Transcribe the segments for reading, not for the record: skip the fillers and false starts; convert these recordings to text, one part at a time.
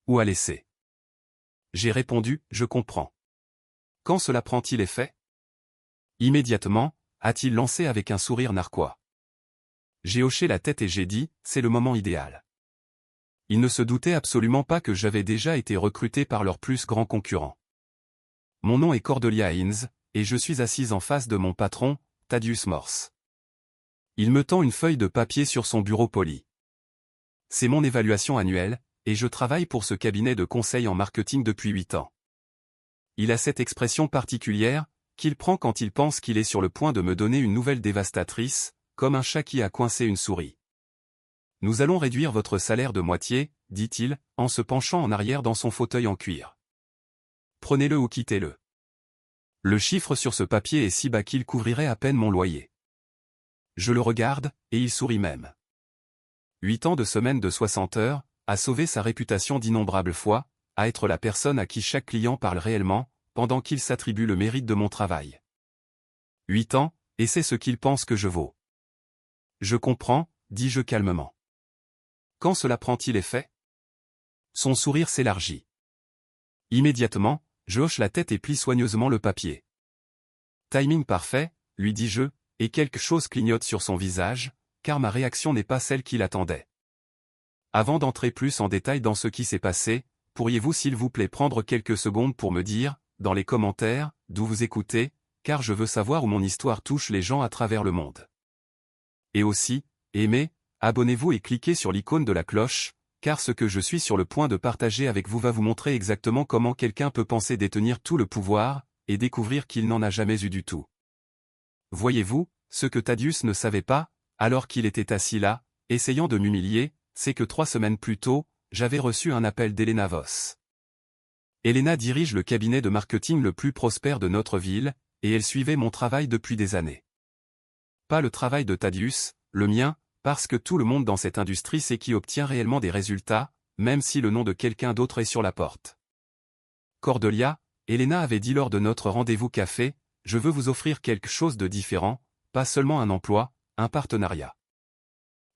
Ou à laisser. J'ai répondu, je comprends. Quand cela prend-il effet? Immédiatement, a-t-il lancé avec un sourire narquois. J'ai hoché la tête et j'ai dit, c'est le moment idéal. Il ne se doutait absolument pas que j'avais déjà été recruté par leur plus grand concurrent. Mon nom est Cordelia Haynes, et je suis assise en face de mon patron, Thaddeus Morse. Il me tend une feuille de papier sur son bureau poli. C'est mon évaluation annuelle, et je travaille pour ce cabinet de conseil en marketing depuis 8 ans. Il a cette expression particulière, qu'il prend quand il pense qu'il est sur le point de me donner une nouvelle dévastatrice, comme un chat qui a coincé une souris. Nous allons réduire votre salaire de moitié, dit-il, en se penchant en arrière dans son fauteuil en cuir. Prenez-le ou quittez-le. Le chiffre sur ce papier est si bas qu'il couvrirait à peine mon loyer. Je le regarde, et il sourit même. 8 ans de semaine de 60 heures, à sauver sa réputation d'innombrables fois, à être la personne à qui chaque client parle réellement, pendant qu'il s'attribue le mérite de mon travail. 8 ans, et c'est ce qu'il pense que je vaux. Je comprends, dis-je calmement. Quand cela prend-il effet? Son sourire s'élargit. Immédiatement, je hoche la tête et plie soigneusement le papier. Timing parfait, lui dis-je, et quelque chose clignote sur son visage, car ma réaction n'est pas celle qu'il attendait. Avant d'entrer plus en détail dans ce qui s'est passé, pourriez-vous s'il vous plaît prendre quelques secondes pour me dire, dans les commentaires, d'où vous écoutez, car je veux savoir où mon histoire touche les gens à travers le monde. Et aussi, aimez, abonnez-vous et cliquez sur l'icône de la cloche, car ce que je suis sur le point de partager avec vous va vous montrer exactement comment quelqu'un peut penser détenir tout le pouvoir, et découvrir qu'il n'en a jamais eu du tout. Voyez-vous, ce que Thaddeus ne savait pas, alors qu'il était assis là, essayant de m'humilier, c'est que 3 semaines plus tôt, j'avais reçu un appel d'Helena Voss. Helena dirige le cabinet de marketing le plus prospère de notre ville, et elle suivait mon travail depuis des années. Pas le travail de Thaddeus, le mien, parce que tout le monde dans cette industrie sait qui obtient réellement des résultats, même si le nom de quelqu'un d'autre est sur la porte. Cordelia, Helena avait dit lors de notre rendez-vous café, je veux vous offrir quelque chose de différent, pas seulement un emploi, un partenariat.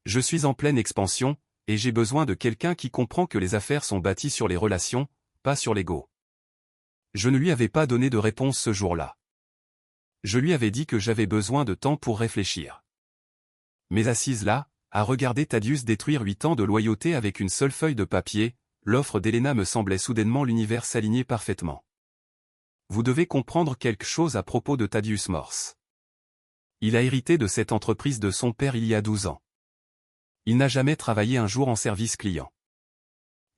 Je suis en pleine expansion, et j'ai besoin de quelqu'un qui comprend que les affaires sont bâties sur les relations, pas sur l'ego. Je ne lui avais pas donné de réponse ce jour-là. Je lui avais dit que j'avais besoin de temps pour réfléchir. Mais assise là, à regarder Thaddeus détruire 8 ans de loyauté avec une seule feuille de papier, l'offre d'Helena me semblait soudainement l'univers s'aligner parfaitement. Vous devez comprendre quelque chose à propos de Thaddeus Morse. Il a hérité de cette entreprise de son père il y a 12 ans. Il n'a jamais travaillé un jour en service client.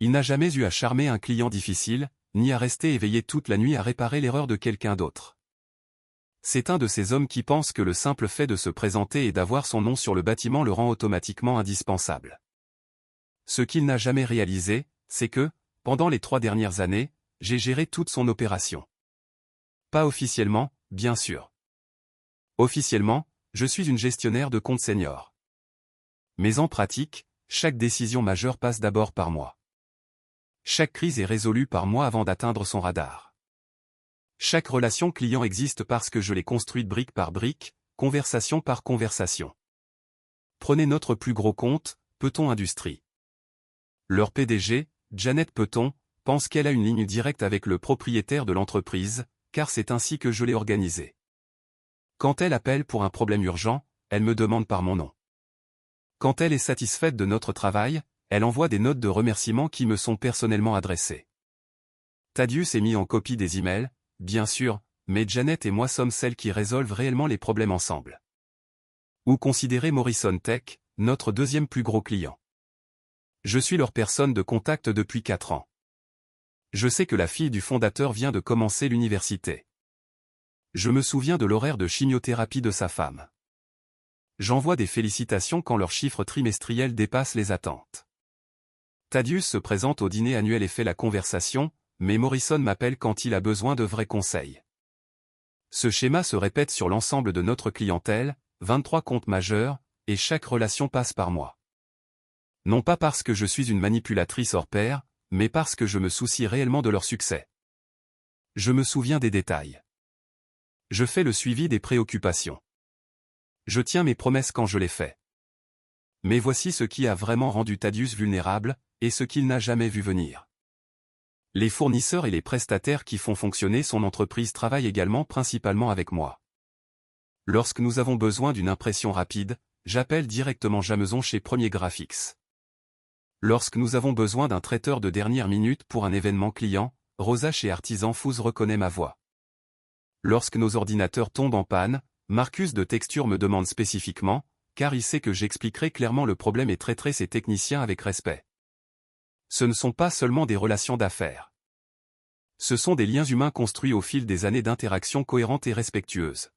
Il n'a jamais eu à charmer un client difficile, ni à rester éveillé toute la nuit à réparer l'erreur de quelqu'un d'autre. C'est un de ces hommes qui pensent que le simple fait de se présenter et d'avoir son nom sur le bâtiment le rend automatiquement indispensable. Ce qu'il n'a jamais réalisé, c'est que, pendant les 3 dernières années, j'ai géré toute son opération. Pas officiellement, bien sûr. Officiellement, je suis une gestionnaire de compte senior. Mais en pratique, chaque décision majeure passe d'abord par moi. Chaque crise est résolue par moi avant d'atteindre son radar. Chaque relation client existe parce que je l'ai construite brique par brique, conversation par conversation. Prenez notre plus gros compte, Peton Industries. Leur PDG, Janet Peton, pense qu'elle a une ligne directe avec le propriétaire de l'entreprise, car c'est ainsi que je l'ai organisée. Quand elle appelle pour un problème urgent, elle me demande par mon nom. Quand elle est satisfaite de notre travail, elle envoie des notes de remerciement qui me sont personnellement adressées. Thaddeus est mis en copie des emails, bien sûr, mais Janet et moi sommes celles qui résolvent réellement les problèmes ensemble. Ou considérez Morrison Tech, notre deuxième plus gros client. Je suis leur personne de contact depuis 4 ans. Je sais que la fille du fondateur vient de commencer l'université. Je me souviens de l'horaire de chimiothérapie de sa femme. J'envoie des félicitations quand leurs chiffres trimestriels dépassent les attentes. Thaddeus se présente au dîner annuel et fait la conversation, mais Morrison m'appelle quand il a besoin de vrais conseils. Ce schéma se répète sur l'ensemble de notre clientèle, 23 comptes majeurs, et chaque relation passe par moi. Non pas parce que je suis une manipulatrice hors pair, mais parce que je me soucie réellement de leur succès. Je me souviens des détails. Je fais le suivi des préoccupations. Je tiens mes promesses quand je les fais. Mais voici ce qui a vraiment rendu Thaddeus vulnérable, et ce qu'il n'a jamais vu venir. Les fournisseurs et les prestataires qui font fonctionner son entreprise travaillent également principalement avec moi. Lorsque nous avons besoin d'une impression rapide, j'appelle directement Jameson chez Premier Graphics. Lorsque nous avons besoin d'un traiteur de dernière minute pour un événement client, Rosa chez Artisan Foods reconnaît ma voix. Lorsque nos ordinateurs tombent en panne, Marcus de Texture me demande spécifiquement, car il sait que j'expliquerai clairement le problème et traiterai ses techniciens avec respect. Ce ne sont pas seulement des relations d'affaires. Ce sont des liens humains construits au fil des années d'interactions cohérentes et respectueuses.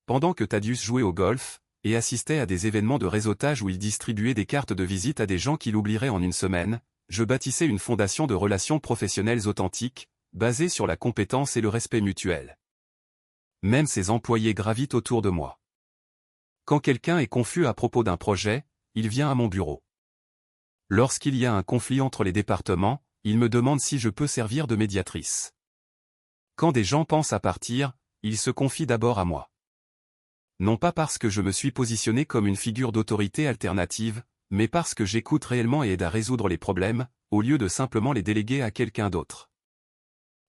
Pendant que Thaddeus jouait au golf, et assistait à des événements de réseautage où il distribuait des cartes de visite à des gens qui l'oublieraient en une semaine, je bâtissais une fondation de relations professionnelles authentiques, basée sur la compétence et le respect mutuel. Même ses employés gravitent autour de moi. Quand quelqu'un est confus à propos d'un projet, il vient à mon bureau. Lorsqu'il y a un conflit entre les départements, il me demande si je peux servir de médiatrice. Quand des gens pensent à partir, ils se confient d'abord à moi. Non pas parce que je me suis positionné comme une figure d'autorité alternative, mais parce que j'écoute réellement et aide à résoudre les problèmes, au lieu de simplement les déléguer à quelqu'un d'autre.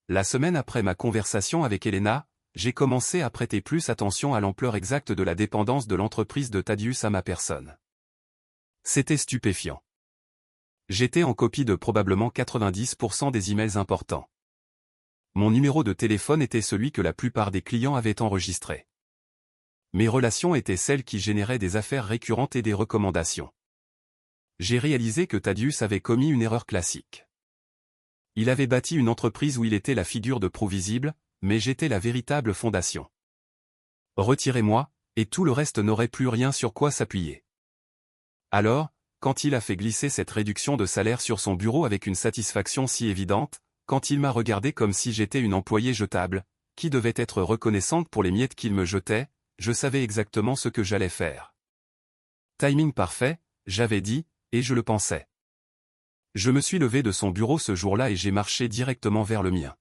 La semaine après ma conversation avec Elena, j'ai commencé à prêter plus attention à l'ampleur exacte de la dépendance de l'entreprise de Thaddeus à ma personne. C'était stupéfiant. J'étais en copie de probablement 90% des emails importants. Mon numéro de téléphone était celui que la plupart des clients avaient enregistré. Mes relations étaient celles qui généraient des affaires récurrentes et des recommandations. J'ai réalisé que Thaddeus avait commis une erreur classique. Il avait bâti une entreprise où il était la figure de proue visible, mais j'étais la véritable fondation. Retirez-moi, et tout le reste n'aurait plus rien sur quoi s'appuyer. Alors, quand il a fait glisser cette réduction de salaire sur son bureau avec une satisfaction si évidente, quand il m'a regardé comme si j'étais une employée jetable, qui devait être reconnaissante pour les miettes qu'il me jetait, je savais exactement ce que j'allais faire. Timing parfait, j'avais dit, et je le pensais. Je me suis levé de son bureau ce jour-là et j'ai marché directement vers le mien.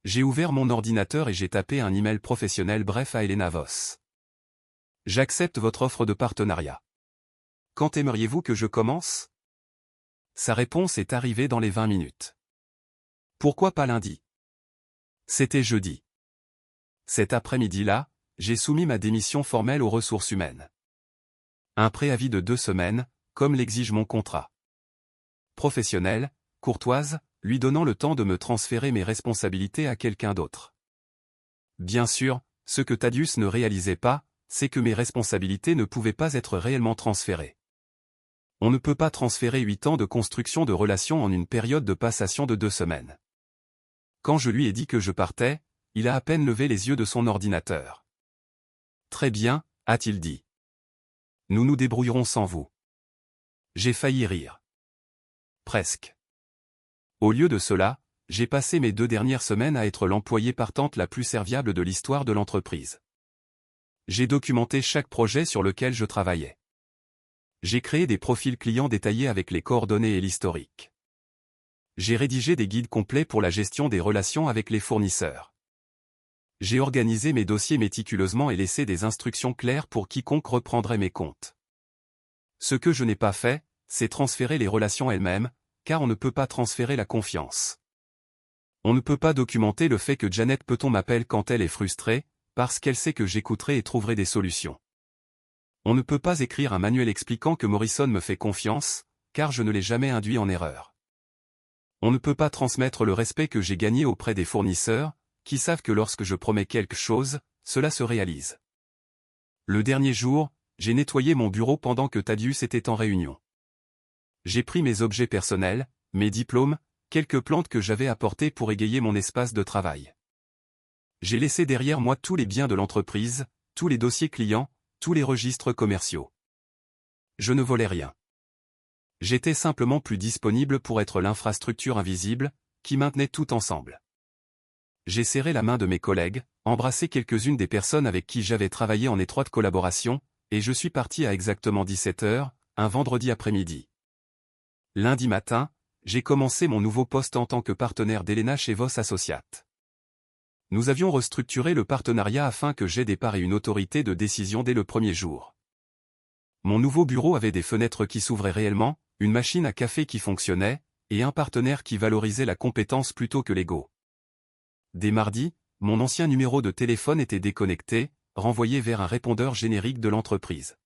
J'ai ouvert mon ordinateur et j'ai tapé un email professionnel bref à Elena Voss. J'accepte votre offre de partenariat. Quand aimeriez-vous que je commence? Sa réponse est arrivée dans les 20 minutes. Pourquoi pas lundi? C'était jeudi. Cet après-midi-là, j'ai soumis ma démission formelle aux ressources humaines. Un préavis de 2 semaines, comme l'exige mon contrat. Professionnelle, courtoise, lui donnant le temps de me transférer mes responsabilités à quelqu'un d'autre. Bien sûr, ce que Thaddeus ne réalisait pas, c'est que mes responsabilités ne pouvaient pas être réellement transférées. On ne peut pas transférer 8 ans de construction de relations en une période de passation de 2 semaines. Quand je lui ai dit que je partais, il a à peine levé les yeux de son ordinateur. Très bien, a-t-il dit. Nous nous débrouillerons sans vous. J'ai failli rire. Presque. Au lieu de cela, j'ai passé mes 2 dernières semaines à être l'employée partante la plus serviable de l'histoire de l'entreprise. J'ai documenté chaque projet sur lequel je travaillais. J'ai créé des profils clients détaillés avec les coordonnées et l'historique. J'ai rédigé des guides complets pour la gestion des relations avec les fournisseurs. J'ai organisé mes dossiers méticuleusement et laissé des instructions claires pour quiconque reprendrait mes comptes. Ce que je n'ai pas fait, c'est transférer les relations elles-mêmes, car on ne peut pas transférer la confiance. On ne peut pas documenter le fait que Janet Peton m'appelle quand elle est frustrée, parce qu'elle sait que j'écouterai et trouverai des solutions. On ne peut pas écrire un manuel expliquant que Morrison me fait confiance, car je ne l'ai jamais induit en erreur. On ne peut pas transmettre le respect que j'ai gagné auprès des fournisseurs, qui savent que lorsque je promets quelque chose, cela se réalise. Le dernier jour, j'ai nettoyé mon bureau pendant que Thaddeus était en réunion. J'ai pris mes objets personnels, mes diplômes, quelques plantes que j'avais apportées pour égayer mon espace de travail. J'ai laissé derrière moi tous les biens de l'entreprise, tous les dossiers clients, tous les registres commerciaux. Je ne volais rien. J'étais simplement plus disponible pour être l'infrastructure invisible, qui maintenait tout ensemble. J'ai serré la main de mes collègues, embrassé quelques-unes des personnes avec qui j'avais travaillé en étroite collaboration, et je suis parti à exactement 17 h, un vendredi après-midi. Lundi matin, j'ai commencé mon nouveau poste en tant que partenaire d'Elena chez Voss Associates. Nous avions restructuré le partenariat afin que j'aie des parts et une autorité de décision dès le premier jour. Mon nouveau bureau avait des fenêtres qui s'ouvraient réellement, une machine à café qui fonctionnait, et un partenaire qui valorisait la compétence plutôt que l'ego. Dès mardi, mon ancien numéro de téléphone était déconnecté, renvoyé vers un répondeur générique de l'entreprise.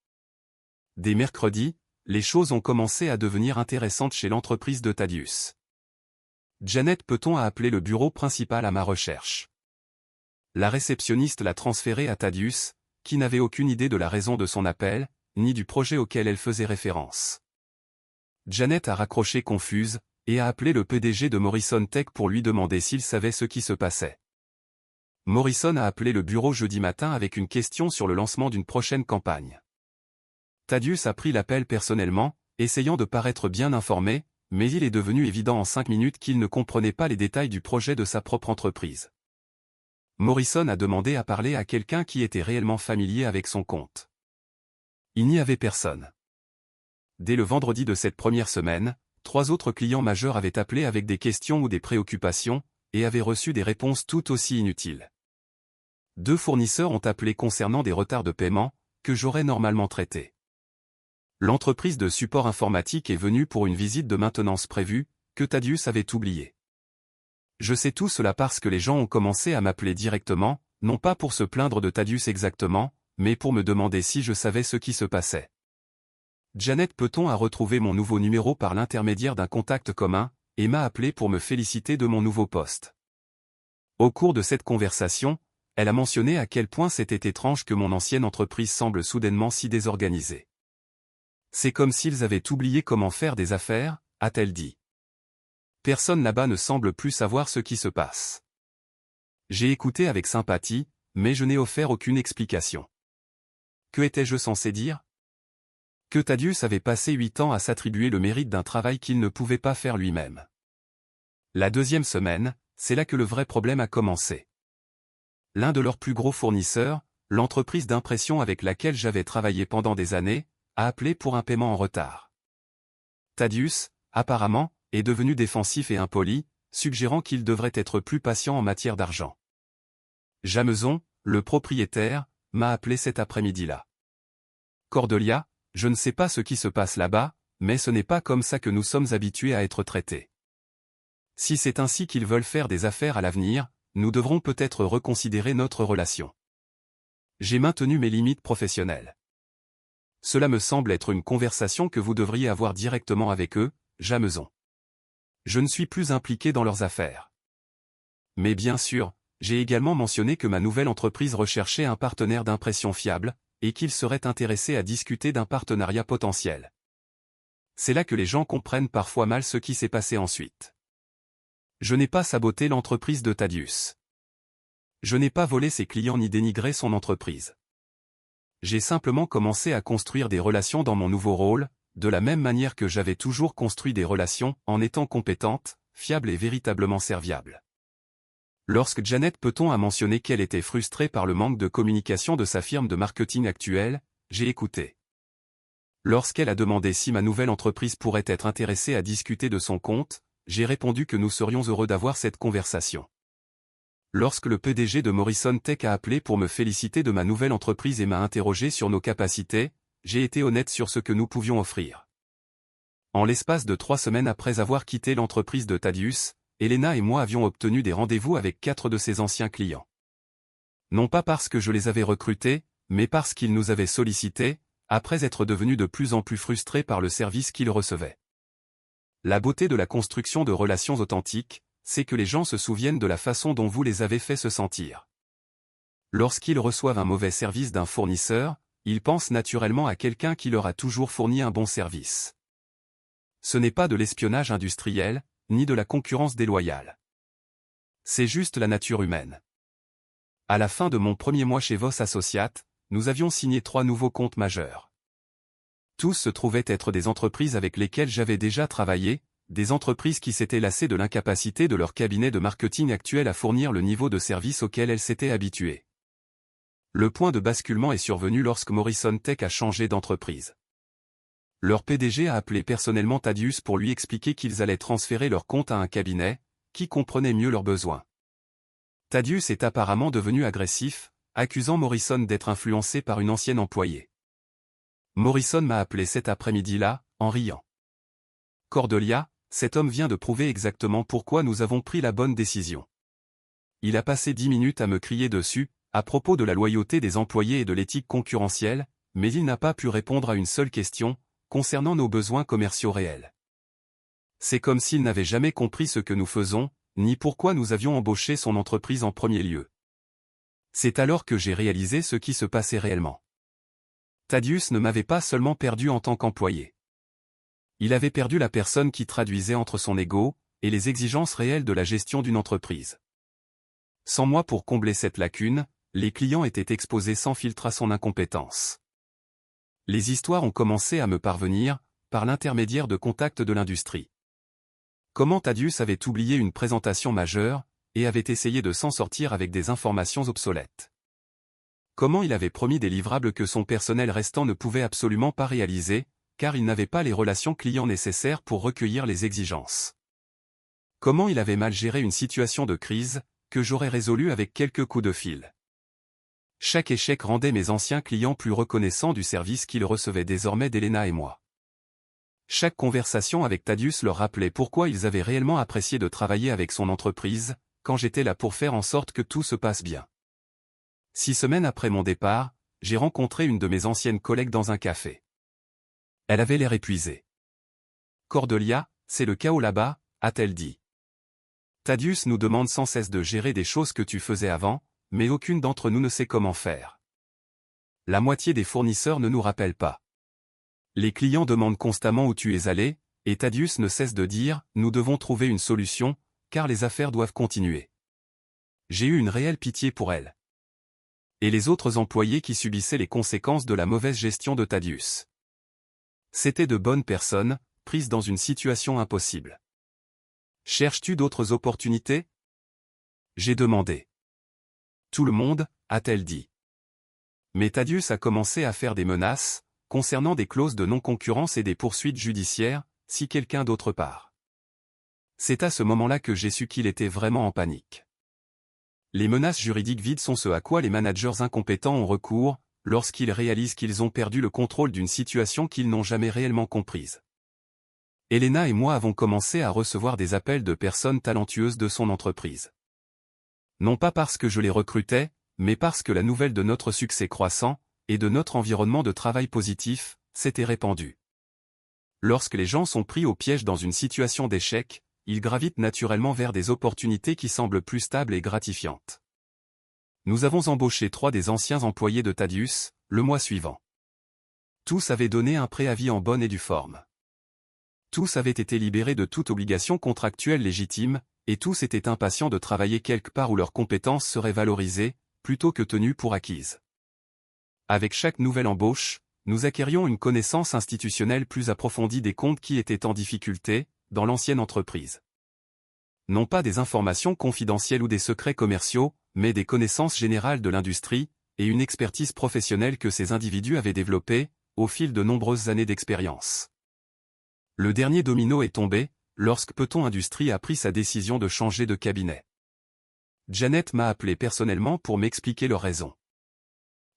Dès mercredi, les choses ont commencé à devenir intéressantes chez l'entreprise de Thaddeus. Janet Peton a appelé le bureau principal à ma recherche. La réceptionniste l'a transféré à Thaddeus, qui n'avait aucune idée de la raison de son appel, ni du projet auquel elle faisait référence. Janet a raccroché confuse, et a appelé le PDG de Morrison Tech pour lui demander s'il savait ce qui se passait. Morrison a appelé le bureau jeudi matin avec une question sur le lancement d'une prochaine campagne. Thaddeus a pris l'appel personnellement, essayant de paraître bien informé, mais il est devenu évident en 5 minutes qu'il ne comprenait pas les détails du projet de sa propre entreprise. Morrison a demandé à parler à quelqu'un qui était réellement familier avec son compte. Il n'y avait personne. Dès le vendredi de cette première semaine, 3 autres clients majeurs avaient appelé avec des questions ou des préoccupations, et avaient reçu des réponses tout aussi inutiles. 2 fournisseurs ont appelé concernant des retards de paiement, que j'aurais normalement traités. L'entreprise de support informatique est venue pour une visite de maintenance prévue, que Thaddeus avait oubliée. Je sais tout cela parce que les gens ont commencé à m'appeler directement, non pas pour se plaindre de Thaddeus exactement, mais pour me demander si je savais ce qui se passait. Janet Peton a retrouvé mon nouveau numéro par l'intermédiaire d'un contact commun, et m'a appelé pour me féliciter de mon nouveau poste. Au cours de cette conversation, elle a mentionné à quel point c'était étrange que mon ancienne entreprise semble soudainement si désorganisée. C'est comme s'ils avaient oublié comment faire des affaires, a-t-elle dit. Personne là-bas ne semble plus savoir ce qui se passe. J'ai écouté avec sympathie, mais je n'ai offert aucune explication. Que étais-je censé dire? Que Thaddeus avait passé 8 ans à s'attribuer le mérite d'un travail qu'il ne pouvait pas faire lui-même. La deuxième semaine, c'est là que le vrai problème a commencé. L'un de leurs plus gros fournisseurs, l'entreprise d'impression avec laquelle j'avais travaillé pendant des années, a appelé pour un paiement en retard. Thaddeus, apparemment, est devenu défensif et impoli, suggérant qu'il devrait être plus patient en matière d'argent. Jameson, le propriétaire, m'a appelé cet après-midi-là. Cordelia, je ne sais pas ce qui se passe là-bas, mais ce n'est pas comme ça que nous sommes habitués à être traités. Si c'est ainsi qu'ils veulent faire des affaires à l'avenir, nous devrons peut-être reconsidérer notre relation. J'ai maintenu mes limites professionnelles. Cela me semble être une conversation que vous devriez avoir directement avec eux, Jameson. Je ne suis plus impliqué dans leurs affaires. Mais bien sûr, j'ai également mentionné que ma nouvelle entreprise recherchait un partenaire d'impression fiable, et qu'il serait intéressé à discuter d'un partenariat potentiel. C'est là que les gens comprennent parfois mal ce qui s'est passé ensuite. Je n'ai pas saboté l'entreprise de Thaddeus. Je n'ai pas volé ses clients ni dénigré son entreprise. J'ai simplement commencé à construire des relations dans mon nouveau rôle, de la même manière que j'avais toujours construit des relations, en étant compétente, fiable et véritablement serviable. Lorsque Janet Peton a mentionné qu'elle était frustrée par le manque de communication de sa firme de marketing actuelle, j'ai écouté. Lorsqu'elle a demandé si ma nouvelle entreprise pourrait être intéressée à discuter de son compte, j'ai répondu que nous serions heureux d'avoir cette conversation. Lorsque le PDG de Morrison Tech a appelé pour me féliciter de ma nouvelle entreprise et m'a interrogé sur nos capacités, j'ai été honnête sur ce que nous pouvions offrir. En l'espace de 3 semaines après avoir quitté l'entreprise de Thaddeus, Elena et moi avions obtenu des rendez-vous avec 4 de ses anciens clients. Non pas parce que je les avais recrutés, mais parce qu'ils nous avaient sollicités, après être devenus de plus en plus frustrés par le service qu'ils recevaient. La beauté de la construction de relations authentiques, c'est que les gens se souviennent de la façon dont vous les avez fait se sentir. Lorsqu'ils reçoivent un mauvais service d'un fournisseur, ils pensent naturellement à quelqu'un qui leur a toujours fourni un bon service. Ce n'est pas de l'espionnage industriel, ni de la concurrence déloyale. C'est juste la nature humaine. À la fin de mon premier mois chez Voss Associates, nous avions signé 3 nouveaux comptes majeurs. Tous se trouvaient être des entreprises avec lesquelles j'avais déjà travaillé, des entreprises qui s'étaient lassées de l'incapacité de leur cabinet de marketing actuel à fournir le niveau de service auquel elles s'étaient habituées. Le point de basculement est survenu lorsque Morrison Tech a changé d'entreprise. Leur PDG a appelé personnellement Thaddeus pour lui expliquer qu'ils allaient transférer leur compte à un cabinet, qui comprenait mieux leurs besoins. Thaddeus est apparemment devenu agressif, accusant Morrison d'être influencé par une ancienne employée. Morrison m'a appelé cet après-midi-là, en riant. Cordelia, cet homme vient de prouver exactement pourquoi nous avons pris la bonne décision. Il a passé 10 minutes à me crier dessus, à propos de la loyauté des employés et de l'éthique concurrentielle, mais il n'a pas pu répondre à une seule question, concernant nos besoins commerciaux réels. C'est comme s'il n'avait jamais compris ce que nous faisons, ni pourquoi nous avions embauché son entreprise en premier lieu. C'est alors que j'ai réalisé ce qui se passait réellement. Thaddeus ne m'avait pas seulement perdu en tant qu'employé. Il avait perdu la personne qui traduisait entre son ego et les exigences réelles de la gestion d'une entreprise. Sans moi pour combler cette lacune, les clients étaient exposés sans filtre à son incompétence. Les histoires ont commencé à me parvenir, par l'intermédiaire de contacts de l'industrie. Comment Thaddeus avait oublié une présentation majeure, et avait essayé de s'en sortir avec des informations obsolètes. Comment il avait promis des livrables que son personnel restant ne pouvait absolument pas réaliser, car il n'avait pas les relations clients nécessaires pour recueillir les exigences. Comment il avait mal géré une situation de crise, que j'aurais résolue avec quelques coups de fil. Chaque échec rendait mes anciens clients plus reconnaissants du service qu'ils recevaient désormais d'Elena et moi. Chaque conversation avec Thaddeus leur rappelait pourquoi ils avaient réellement apprécié de travailler avec son entreprise, quand j'étais là pour faire en sorte que tout se passe bien. 6 semaines après mon départ, j'ai rencontré une de mes anciennes collègues dans un café. Elle avait l'air épuisée. « Cordelia, c'est le chaos là-bas », a-t-elle dit. Thaddeus nous demande sans cesse de gérer des choses que tu faisais avant, mais aucune d'entre nous ne sait comment faire. La moitié des fournisseurs ne nous rappellent pas. Les clients demandent constamment où tu es allé, et Thaddeus ne cesse de dire « Nous devons trouver une solution, car les affaires doivent continuer ». J'ai eu une réelle pitié pour elle. Et les autres employés qui subissaient les conséquences de la mauvaise gestion de Thaddeus. C'étaient de bonnes personnes, prises dans une situation impossible. Cherches-tu d'autres opportunités? J'ai demandé. Tout le monde, a-t-elle dit. Mais Thaddeus a commencé à faire des menaces, concernant des clauses de non-concurrence et des poursuites judiciaires, si quelqu'un d'autre part. C'est à ce moment-là que j'ai su qu'il était vraiment en panique. Les menaces juridiques vides sont ce à quoi les managers incompétents ont recours, lorsqu'ils réalisent qu'ils ont perdu le contrôle d'une situation qu'ils n'ont jamais réellement comprise. Elena et moi avons commencé à recevoir des appels de personnes talentueuses de son entreprise. Non pas parce que je les recrutais, mais parce que la nouvelle de notre succès croissant, et de notre environnement de travail positif, s'était répandue. Lorsque les gens sont pris au piège dans une situation d'échec, ils gravitent naturellement vers des opportunités qui semblent plus stables et gratifiantes. Nous avons embauché 3 des anciens employés de Thaddeus, le mois suivant. Tous avaient donné un préavis en bonne et due forme. Tous avaient été libérés de toute obligation contractuelle légitime, et tous étaient impatients de travailler quelque part où leurs compétences seraient valorisées, plutôt que tenues pour acquises. Avec chaque nouvelle embauche, nous acquérions une connaissance institutionnelle plus approfondie des comptes qui étaient en difficulté, dans l'ancienne entreprise. Non pas des informations confidentielles ou des secrets commerciaux, mais des connaissances générales de l'industrie, et une expertise professionnelle que ces individus avaient développée, au fil de nombreuses années d'expérience. Le dernier domino est tombé, lorsque Peton Industries a pris sa décision de changer de cabinet. Janet m'a appelé personnellement pour m'expliquer leurs raisons.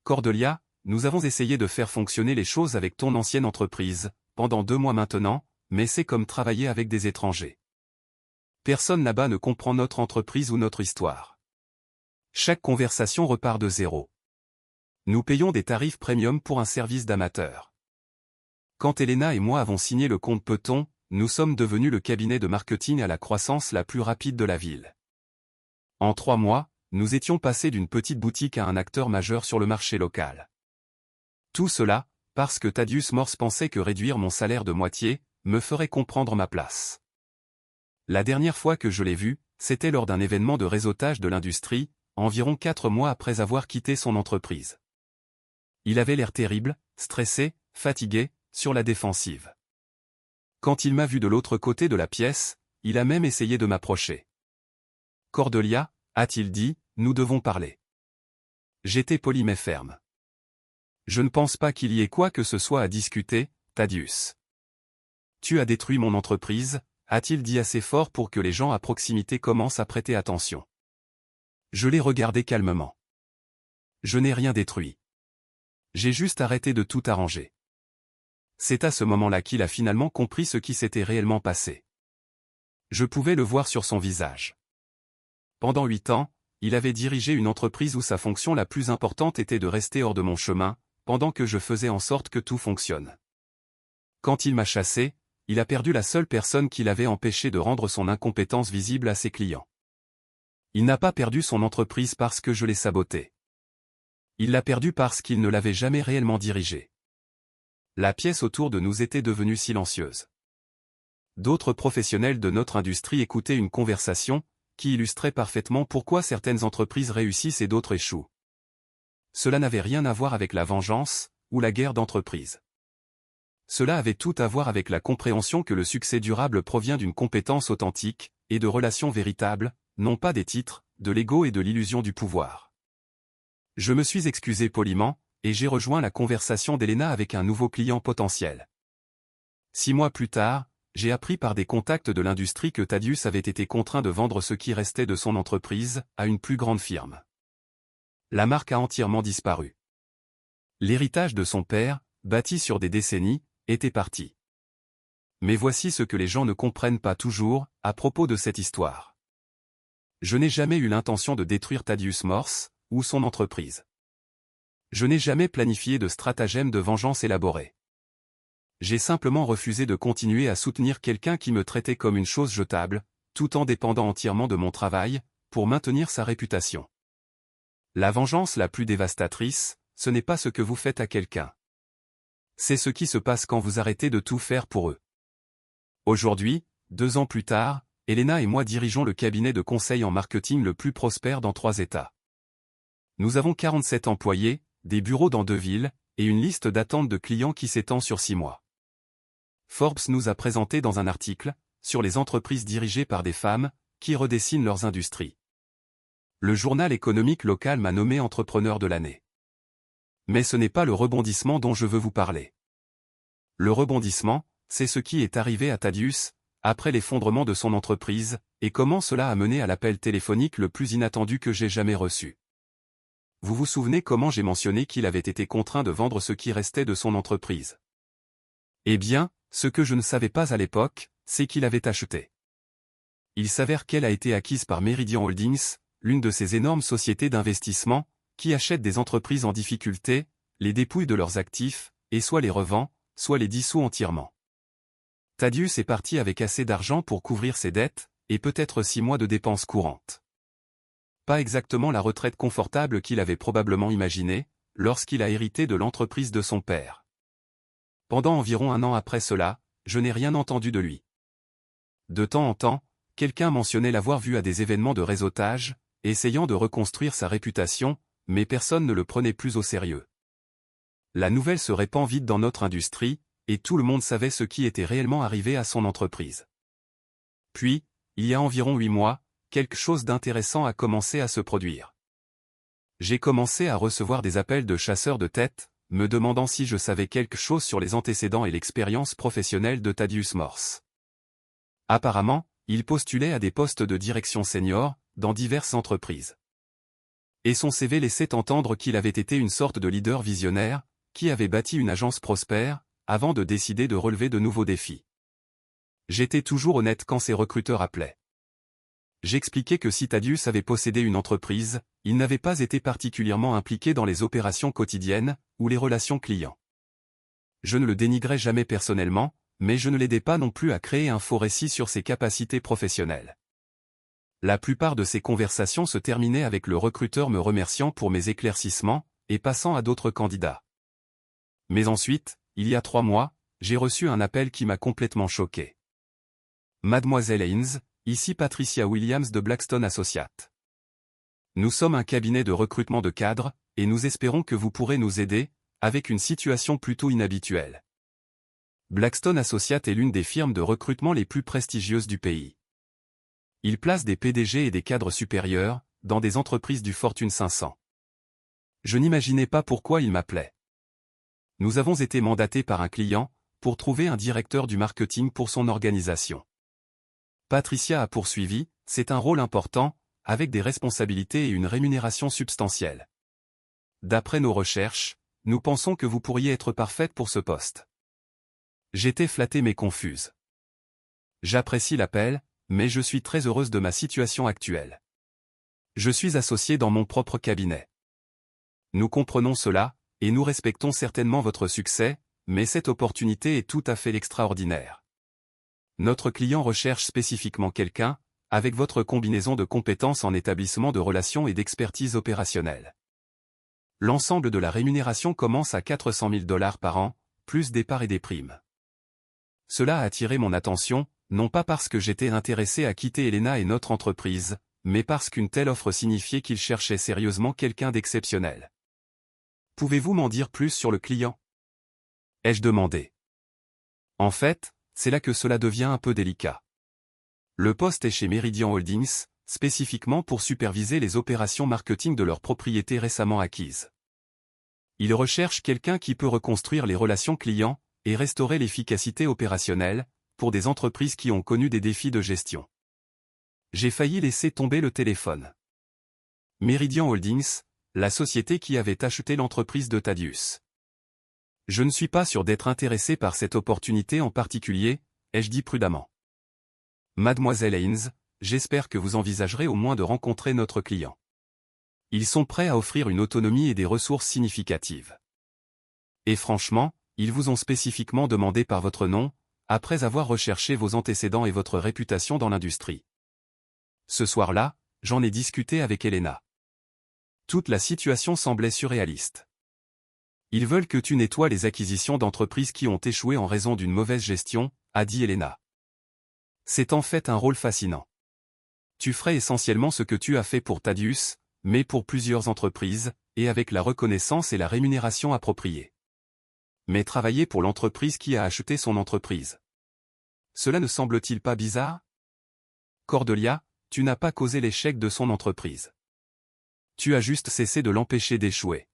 Cordelia, nous avons essayé de faire fonctionner les choses avec ton ancienne entreprise, pendant 2 mois maintenant, mais c'est comme travailler avec des étrangers. Personne là-bas ne comprend notre entreprise ou notre histoire. Chaque conversation repart de zéro. Nous payons des tarifs premium pour un service d'amateur. Quand Elena et moi avons signé le compte Peton, nous sommes devenus le cabinet de marketing à la croissance la plus rapide de la ville. En 3 mois, nous étions passés d'une petite boutique à un acteur majeur sur le marché local. Tout cela, parce que Thaddeus Morse pensait que réduire mon salaire de moitié, me ferait comprendre ma place. La dernière fois que je l'ai vu, c'était lors d'un événement de réseautage de l'industrie, environ 4 mois après avoir quitté son entreprise. Il avait l'air terrible, stressé, fatigué, sur la défensive. Quand il m'a vu de l'autre côté de la pièce, il a même essayé de m'approcher. « Cordelia », a-t-il dit, « nous devons parler. » J'étais poli mais ferme. « Je ne pense pas qu'il y ait quoi que ce soit à discuter, Thaddeus. »« Tu as détruit mon entreprise », a-t-il dit assez fort pour que les gens à proximité commencent à prêter attention. Je l'ai regardé calmement. « Je n'ai rien détruit. J'ai juste arrêté de tout arranger. » C'est à ce moment-là qu'il a finalement compris ce qui s'était réellement passé. Je pouvais le voir sur son visage. Pendant 8 ans, il avait dirigé une entreprise où sa fonction la plus importante était de rester hors de mon chemin, pendant que je faisais en sorte que tout fonctionne. Quand il m'a chassé, il a perdu la seule personne qui l'avait empêché de rendre son incompétence visible à ses clients. Il n'a pas perdu son entreprise parce que je l'ai sabotée. Il l'a perdue parce qu'il ne l'avait jamais réellement dirigée. La pièce autour de nous était devenue silencieuse. D'autres professionnels de notre industrie écoutaient une conversation qui illustrait parfaitement pourquoi certaines entreprises réussissent et d'autres échouent. Cela n'avait rien à voir avec la vengeance ou la guerre d'entreprise. Cela avait tout à voir avec la compréhension que le succès durable provient d'une compétence authentique et de relations véritables, non pas des titres, de l'ego et de l'illusion du pouvoir. Je me suis excusé poliment, et j'ai rejoint la conversation d'Elena avec un nouveau client potentiel. 6 mois plus tard, j'ai appris par des contacts de l'industrie que Thaddeus avait été contraint de vendre ce qui restait de son entreprise à une plus grande firme. La marque a entièrement disparu. L'héritage de son père, bâti sur des décennies, était parti. Mais voici ce que les gens ne comprennent pas toujours, à propos de cette histoire. Je n'ai jamais eu l'intention de détruire Thaddeus Morse, ou son entreprise. Je n'ai jamais planifié de stratagème de vengeance élaboré. J'ai simplement refusé de continuer à soutenir quelqu'un qui me traitait comme une chose jetable, tout en dépendant entièrement de mon travail, pour maintenir sa réputation. La vengeance la plus dévastatrice, ce n'est pas ce que vous faites à quelqu'un. C'est ce qui se passe quand vous arrêtez de tout faire pour eux. Aujourd'hui, 2 ans plus tard, Elena et moi dirigeons le cabinet de conseil en marketing le plus prospère dans 3 États. Nous avons 47 employés, des bureaux dans 2 villes, et une liste d'attente de clients qui s'étend sur 6 mois. Forbes nous a présenté dans un article, sur les entreprises dirigées par des femmes, qui redessinent leurs industries. Le journal économique local m'a nommé entrepreneur de l'année. Mais ce n'est pas le rebondissement dont je veux vous parler. Le rebondissement, c'est ce qui est arrivé à Thaddeus, après l'effondrement de son entreprise, et comment cela a mené à l'appel téléphonique le plus inattendu que j'ai jamais reçu. Vous vous souvenez comment j'ai mentionné qu'il avait été contraint de vendre ce qui restait de son entreprise? Eh bien, ce que je ne savais pas à l'époque, c'est qu'il avait acheté. Il s'avère qu'elle a été acquise par Meridian Holdings, l'une de ces énormes sociétés d'investissement, qui achètent des entreprises en difficulté, les dépouille de leurs actifs, et soit les revend, soit les dissout entièrement. Thaddeus est parti avec assez d'argent pour couvrir ses dettes, et peut-être 6 mois de dépenses courantes. Pas exactement la retraite confortable qu'il avait probablement imaginée, lorsqu'il a hérité de l'entreprise de son père. Pendant environ 1 an après cela, je n'ai rien entendu de lui. De temps en temps, quelqu'un mentionnait l'avoir vu à des événements de réseautage, essayant de reconstruire sa réputation, mais personne ne le prenait plus au sérieux. La nouvelle se répand vite dans notre industrie, et tout le monde savait ce qui était réellement arrivé à son entreprise. Puis, il y a environ 8 mois, quelque chose d'intéressant a commencé à se produire. J'ai commencé à recevoir des appels de chasseurs de tête, me demandant si je savais quelque chose sur les antécédents et l'expérience professionnelle de Thaddeus Morse. Apparemment, il postulait à des postes de direction senior, dans diverses entreprises. Et son CV laissait entendre qu'il avait été une sorte de leader visionnaire, qui avait bâti une agence prospère, avant de décider de relever de nouveaux défis. J'étais toujours honnête quand ces recruteurs appelaient. J'expliquais que si Thaddeus avait possédé une entreprise, il n'avait pas été particulièrement impliqué dans les opérations quotidiennes, ou les relations clients. Je ne le dénigrais jamais personnellement, mais je ne l'aidais pas non plus à créer un faux récit sur ses capacités professionnelles. La plupart de ces conversations se terminaient avec le recruteur me remerciant pour mes éclaircissements, et passant à d'autres candidats. Mais ensuite, il y a 3 mois, j'ai reçu un appel qui m'a complètement choqué. Mademoiselle Haynes, ici Patricia Williams de Blackstone Associates. Nous sommes un cabinet de recrutement de cadres, et nous espérons que vous pourrez nous aider, avec une situation plutôt inhabituelle. Blackstone Associates est l'une des firmes de recrutement les plus prestigieuses du pays. Il place des PDG et des cadres supérieurs, dans des entreprises du Fortune 500. Je n'imaginais pas pourquoi il m'appelait. Nous avons été mandatés par un client, pour trouver un directeur du marketing pour son organisation. Patricia a poursuivi, c'est un rôle important, avec des responsabilités et une rémunération substantielle. D'après nos recherches, nous pensons que vous pourriez être parfaite pour ce poste. J'étais flattée mais confuse. J'apprécie l'appel, mais je suis très heureuse de ma situation actuelle. Je suis associée dans mon propre cabinet. Nous comprenons cela, et nous respectons certainement votre succès, mais cette opportunité est tout à fait extraordinaire. Notre client recherche spécifiquement quelqu'un, avec votre combinaison de compétences en établissement de relations et d'expertise opérationnelle. L'ensemble de la rémunération commence à 400 000 $ par an, plus des parts et des primes. Cela a attiré mon attention, non pas parce que j'étais intéressé à quitter Elena et notre entreprise, mais parce qu'une telle offre signifiait qu'il cherchait sérieusement quelqu'un d'exceptionnel. Pouvez-vous m'en dire plus sur le client? Ai-je demandé. En fait, c'est là que cela devient un peu délicat. Le poste est chez Meridian Holdings, spécifiquement pour superviser les opérations marketing de leurs propriétés récemment acquises. Ils recherchent quelqu'un qui peut reconstruire les relations clients et restaurer l'efficacité opérationnelle pour des entreprises qui ont connu des défis de gestion. J'ai failli laisser tomber le téléphone. Meridian Holdings, la société qui avait acheté l'entreprise de Thaddeus. Je ne suis pas sûr d'être intéressé par cette opportunité en particulier, ai-je dit prudemment. Mademoiselle Haynes, j'espère que vous envisagerez au moins de rencontrer notre client. Ils sont prêts à offrir une autonomie et des ressources significatives. Et franchement, ils vous ont spécifiquement demandé par votre nom, après avoir recherché vos antécédents et votre réputation dans l'industrie. Ce soir-là, j'en ai discuté avec Elena. Toute la situation semblait surréaliste. Ils veulent que tu nettoies les acquisitions d'entreprises qui ont échoué en raison d'une mauvaise gestion, a dit Elena. C'est en fait un rôle fascinant. Tu ferais essentiellement ce que tu as fait pour Thaddeus, mais pour plusieurs entreprises, et avec la reconnaissance et la rémunération appropriée. Mais travailler pour l'entreprise qui a acheté son entreprise. Cela ne semble-t-il pas bizarre? Cordelia, tu n'as pas causé l'échec de son entreprise. Tu as juste cessé de l'empêcher d'échouer.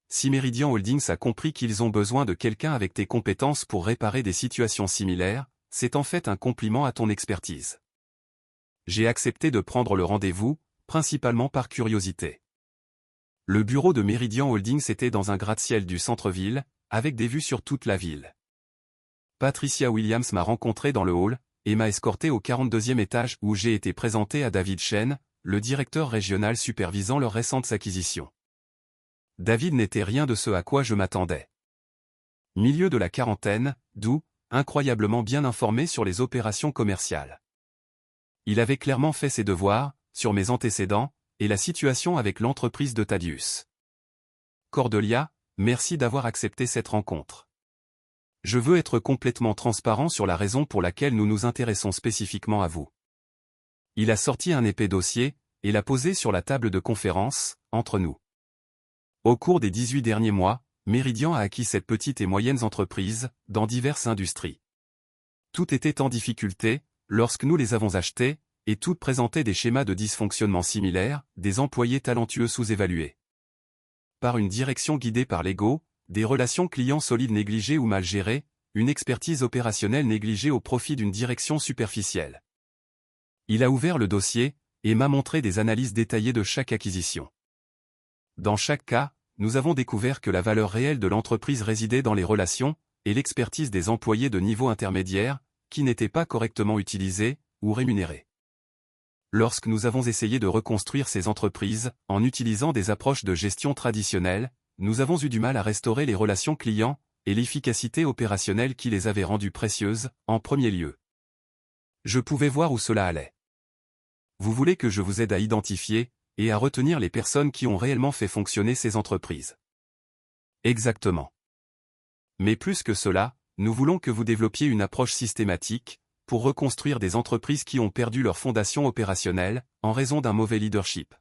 Si Meridian Holdings a compris qu'ils ont besoin de quelqu'un avec tes compétences pour réparer des situations similaires, c'est en fait un compliment à ton expertise. J'ai accepté de prendre le rendez-vous, principalement par curiosité. Le bureau de Meridian Holdings était dans un gratte-ciel du centre-ville, avec des vues sur toute la ville. Patricia Williams m'a rencontré dans le hall, et m'a escorté au 42e étage où j'ai été présenté à David Chen, le directeur régional supervisant leurs récentes acquisitions. David n'était rien de ce à quoi je m'attendais. Milieu de la quarantaine, doux, incroyablement bien informé sur les opérations commerciales. Il avait clairement fait ses devoirs, sur mes antécédents, et la situation avec l'entreprise de Thaddeus. Cordelia, merci d'avoir accepté cette rencontre. Je veux être complètement transparent sur la raison pour laquelle nous nous intéressons spécifiquement à vous. Il a sorti un épais dossier, et l'a posé sur la table de conférence, entre nous. Au cours des 18 derniers mois, Meridian a acquis cette petite et moyennes entreprises, dans diverses industries. Tout était en difficulté, lorsque nous les avons achetées, et toutes présentaient des schémas de dysfonctionnement similaires, des employés talentueux sous-évalués. Par une direction guidée par l'ego, des relations clients solides négligées ou mal gérées, une expertise opérationnelle négligée au profit d'une direction superficielle. Il a ouvert le dossier, et m'a montré des analyses détaillées de chaque acquisition. Dans chaque cas, nous avons découvert que la valeur réelle de l'entreprise résidait dans les relations, et l'expertise des employés de niveau intermédiaire, qui n'étaient pas correctement utilisés, ou rémunérés. Lorsque nous avons essayé de reconstruire ces entreprises, en utilisant des approches de gestion traditionnelles, nous avons eu du mal à restaurer les relations clients, et l'efficacité opérationnelle qui les avait rendues précieuses, en premier lieu. Je pouvais voir où cela allait. Vous voulez que je vous aide à identifier, et à retenir les personnes qui ont réellement fait fonctionner ces entreprises. Exactement. Mais plus que cela, nous voulons que vous développiez une approche systématique, pour reconstruire des entreprises qui ont perdu leur fondation opérationnelle, en raison d'un mauvais leadership.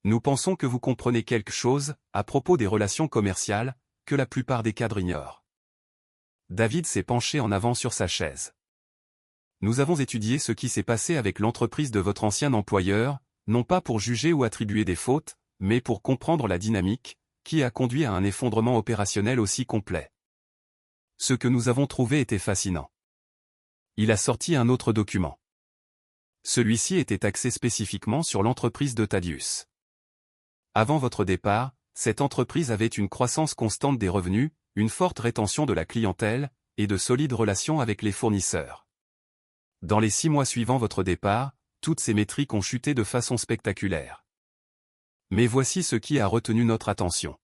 Nous pensons que vous comprenez quelque chose, à propos des relations commerciales, que la plupart des cadres ignorent. David s'est penché en avant sur sa chaise. Nous avons étudié ce qui s'est passé avec l'entreprise de votre ancien employeur, non pas pour juger ou attribuer des fautes, mais pour comprendre la dynamique, qui a conduit à un effondrement opérationnel aussi complet. Ce que nous avons trouvé était fascinant. Il a sorti un autre document. Celui-ci était axé spécifiquement sur l'entreprise de Thaddeus. Avant votre départ, cette entreprise avait une croissance constante des revenus, une forte rétention de la clientèle, et de solides relations avec les fournisseurs. Dans les 6 mois suivant votre départ, toutes ces métriques ont chuté de façon spectaculaire. Mais voici ce qui a retenu notre attention.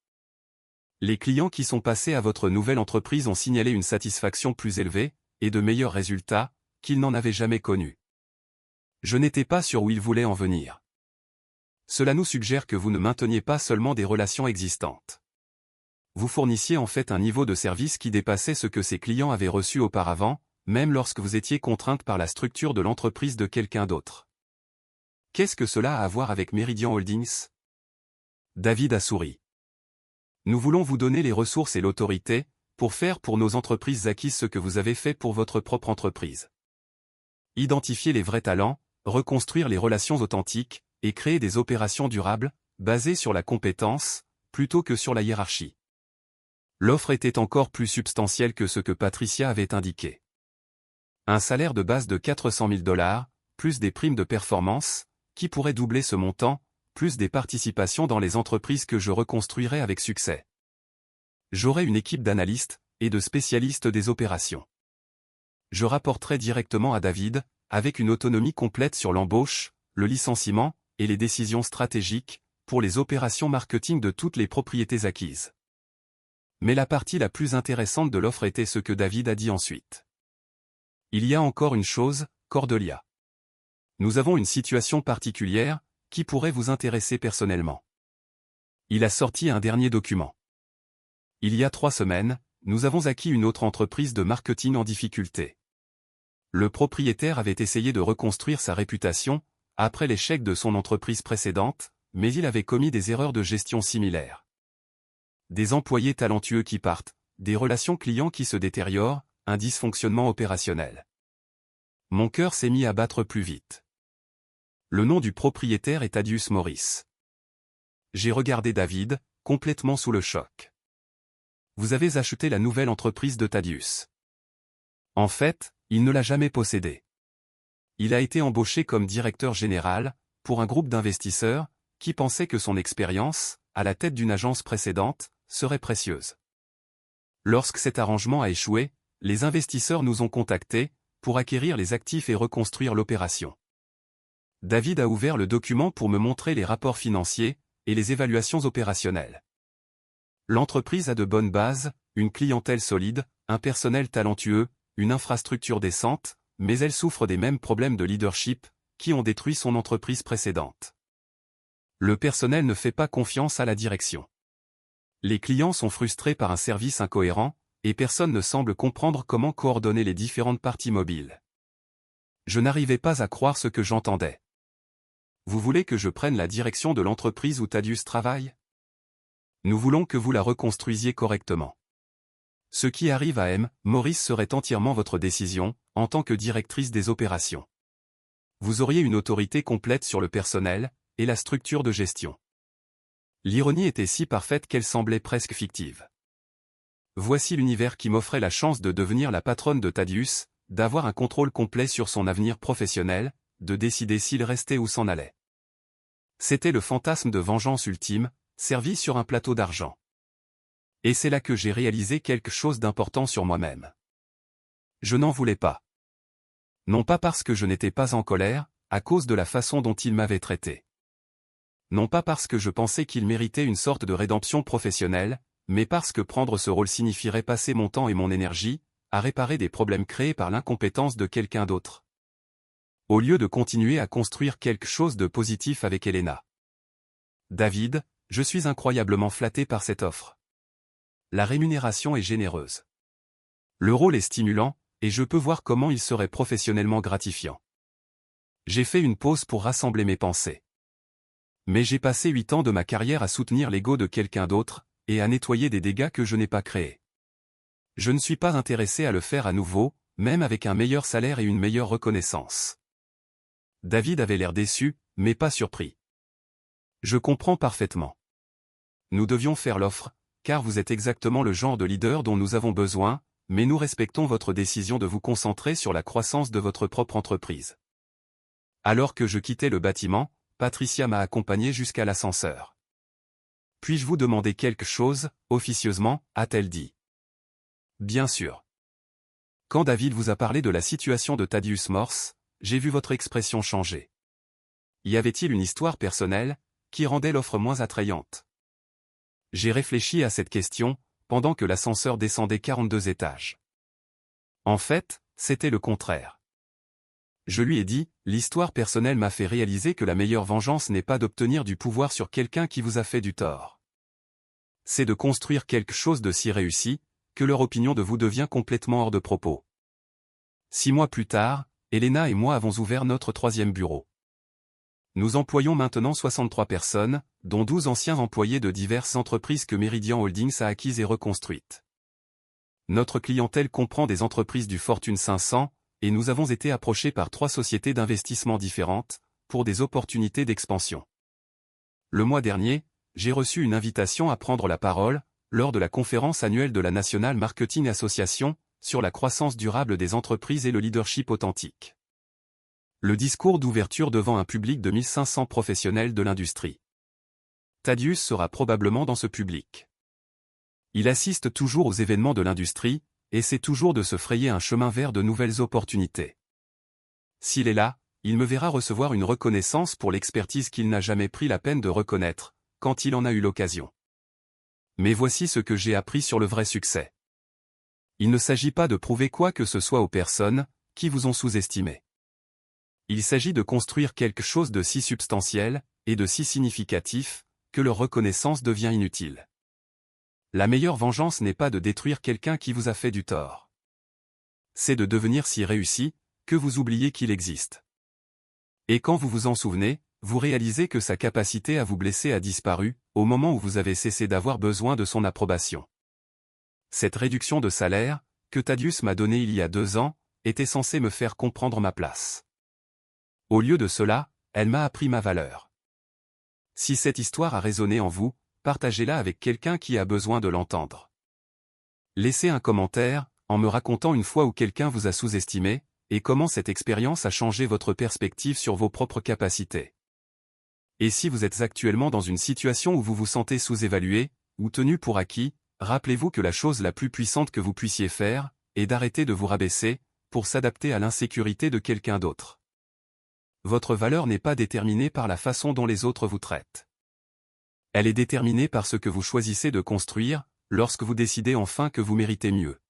Les clients qui sont passés à votre nouvelle entreprise ont signalé une satisfaction plus élevée, et de meilleurs résultats, qu'ils n'en avaient jamais connus. Je n'étais pas sûr où ils voulaient en venir. Cela nous suggère que vous ne mainteniez pas seulement des relations existantes. Vous fournissiez en fait un niveau de service qui dépassait ce que ces clients avaient reçu auparavant, même lorsque vous étiez contrainte par la structure de l'entreprise de quelqu'un d'autre. Qu'est-ce que cela a à voir avec Meridian Holdings? David a souri. Nous voulons vous donner les ressources et l'autorité, pour faire pour nos entreprises acquises ce que vous avez fait pour votre propre entreprise. Identifier les vrais talents, reconstruire les relations authentiques, et créer des opérations durables, basées sur la compétence, plutôt que sur la hiérarchie. L'offre était encore plus substantielle que ce que Patricia avait indiqué. Un salaire de base de 400 000 $, plus des primes de performance, qui pourraient doubler ce montant, plus des participations dans les entreprises que je reconstruirai avec succès. J'aurai une équipe d'analystes et de spécialistes des opérations. Je rapporterai directement à David, avec une autonomie complète sur l'embauche, le licenciement et les décisions stratégiques, pour les opérations marketing de toutes les propriétés acquises. Mais la partie la plus intéressante de l'offre était ce que David a dit ensuite. Il y a encore une chose, Cordelia. Nous avons une situation particulière, qui pourrait vous intéresser personnellement. Il a sorti un dernier document. Il y a 3 semaines, nous avons acquis une autre entreprise de marketing en difficulté. Le propriétaire avait essayé de reconstruire sa réputation, après l'échec de son entreprise précédente, mais il avait commis des erreurs de gestion similaires. Des employés talentueux qui partent, des relations clients qui se détériorent, un dysfonctionnement opérationnel. Mon cœur s'est mis à battre plus vite. Le nom du propriétaire est Thaddeus Morris. J'ai regardé David, complètement sous le choc. Vous avez acheté la nouvelle entreprise de Thaddeus. En fait, il ne l'a jamais possédée. Il a été embauché comme directeur général, pour un groupe d'investisseurs, qui pensaient que son expérience, à la tête d'une agence précédente, serait précieuse. Lorsque cet arrangement a échoué, les investisseurs nous ont contactés, pour acquérir les actifs et reconstruire l'opération. David a ouvert le document pour me montrer les rapports financiers, et les évaluations opérationnelles. L'entreprise a de bonnes bases, une clientèle solide, un personnel talentueux, une infrastructure décente, mais elle souffre des mêmes problèmes de leadership, qui ont détruit son entreprise précédente. Le personnel ne fait pas confiance à la direction. Les clients sont frustrés par un service incohérent, et personne ne semble comprendre comment coordonner les différentes parties mobiles. Je n'arrivais pas à croire ce que j'entendais. Vous voulez que je prenne la direction de l'entreprise où Thaddeus travaille? Nous voulons que vous la reconstruisiez correctement. Ce qui arrive à M. Morris serait entièrement votre décision, en tant que directrice des opérations. Vous auriez une autorité complète sur le personnel, et la structure de gestion. L'ironie était si parfaite qu'elle semblait presque fictive. Voici l'univers qui m'offrait la chance de devenir la patronne de Thaddeus, d'avoir un contrôle complet sur son avenir professionnel, de décider s'il restait ou s'en allait. C'était le fantasme de vengeance ultime, servi sur un plateau d'argent. Et c'est là que j'ai réalisé quelque chose d'important sur moi-même. Je n'en voulais pas. Non pas parce que je n'étais pas en colère, à cause de la façon dont il m'avait traité. Non pas parce que je pensais qu'il méritait une sorte de rédemption professionnelle, mais parce que prendre ce rôle signifierait passer mon temps et mon énergie, à réparer des problèmes créés par l'incompétence de quelqu'un d'autre. Au lieu de continuer à construire quelque chose de positif avec Elena. David, je suis incroyablement flatté par cette offre. La rémunération est généreuse. Le rôle est stimulant, et je peux voir comment il serait professionnellement gratifiant. J'ai fait une pause pour rassembler mes pensées. Mais j'ai passé 8 ans de ma carrière à soutenir l'ego de quelqu'un d'autre, et à nettoyer des dégâts que je n'ai pas créés. Je ne suis pas intéressé à le faire à nouveau, même avec un meilleur salaire et une meilleure reconnaissance. David avait l'air déçu, mais pas surpris. Je comprends parfaitement. Nous devions faire l'offre, car vous êtes exactement le genre de leader dont nous avons besoin, mais nous respectons votre décision de vous concentrer sur la croissance de votre propre entreprise. Alors que je quittais le bâtiment, Patricia m'a accompagné jusqu'à l'ascenseur. Puis-je vous demander quelque chose, officieusement, a-t-elle dit. Bien sûr. Quand David vous a parlé de la situation de Thaddeus Morse, j'ai vu votre expression changer. Y avait-il une histoire personnelle, qui rendait l'offre moins attrayante? J'ai réfléchi à cette question, pendant que l'ascenseur descendait 42 étages. En fait, c'était le contraire. Je lui ai dit, l'histoire personnelle m'a fait réaliser que la meilleure vengeance n'est pas d'obtenir du pouvoir sur quelqu'un qui vous a fait du tort. C'est de construire quelque chose de si réussi, que leur opinion de vous devient complètement hors de propos. 6 mois plus tard, Elena et moi avons ouvert notre 3e bureau. Nous employons maintenant 63 personnes, dont 12 anciens employés de diverses entreprises que Meridian Holdings a acquises et reconstruites. Notre clientèle comprend des entreprises du Fortune 500, et nous avons été approchés par 3 sociétés d'investissement différentes, pour des opportunités d'expansion. Le mois dernier, j'ai reçu une invitation à prendre la parole, lors de la conférence annuelle de la National Marketing Association, sur la croissance durable des entreprises et le leadership authentique. Le discours d'ouverture devant un public de 1500 professionnels de l'industrie. Thaddeus sera probablement dans ce public. Il assiste toujours aux événements de l'industrie, et essaie toujours de se frayer un chemin vers de nouvelles opportunités. S'il est là, il me verra recevoir une reconnaissance pour l'expertise qu'il n'a jamais pris la peine de reconnaître, quand il en a eu l'occasion. Mais voici ce que j'ai appris sur le vrai succès. Il ne s'agit pas de prouver quoi que ce soit aux personnes, qui vous ont sous-estimé. Il s'agit de construire quelque chose de si substantiel, et de si significatif, que leur reconnaissance devient inutile. La meilleure vengeance n'est pas de détruire quelqu'un qui vous a fait du tort. C'est de devenir si réussi, que vous oubliez qu'il existe. Et quand vous vous en souvenez, vous réalisez que sa capacité à vous blesser a disparu, au moment où vous avez cessé d'avoir besoin de son approbation. Cette réduction de salaire, que Thaddeus m'a donnée il y a 2 ans, était censée me faire comprendre ma place. Au lieu de cela, elle m'a appris ma valeur. Si cette histoire a résonné en vous, partagez-la avec quelqu'un qui a besoin de l'entendre. Laissez un commentaire, en me racontant une fois où quelqu'un vous a sous-estimé, et comment cette expérience a changé votre perspective sur vos propres capacités. Et si vous êtes actuellement dans une situation où vous vous sentez sous-évalué, ou tenu pour acquis, rappelez-vous que la chose la plus puissante que vous puissiez faire, est d'arrêter de vous rabaisser, pour s'adapter à l'insécurité de quelqu'un d'autre. Votre valeur n'est pas déterminée par la façon dont les autres vous traitent. Elle est déterminée par ce que vous choisissez de construire, lorsque vous décidez enfin que vous méritez mieux.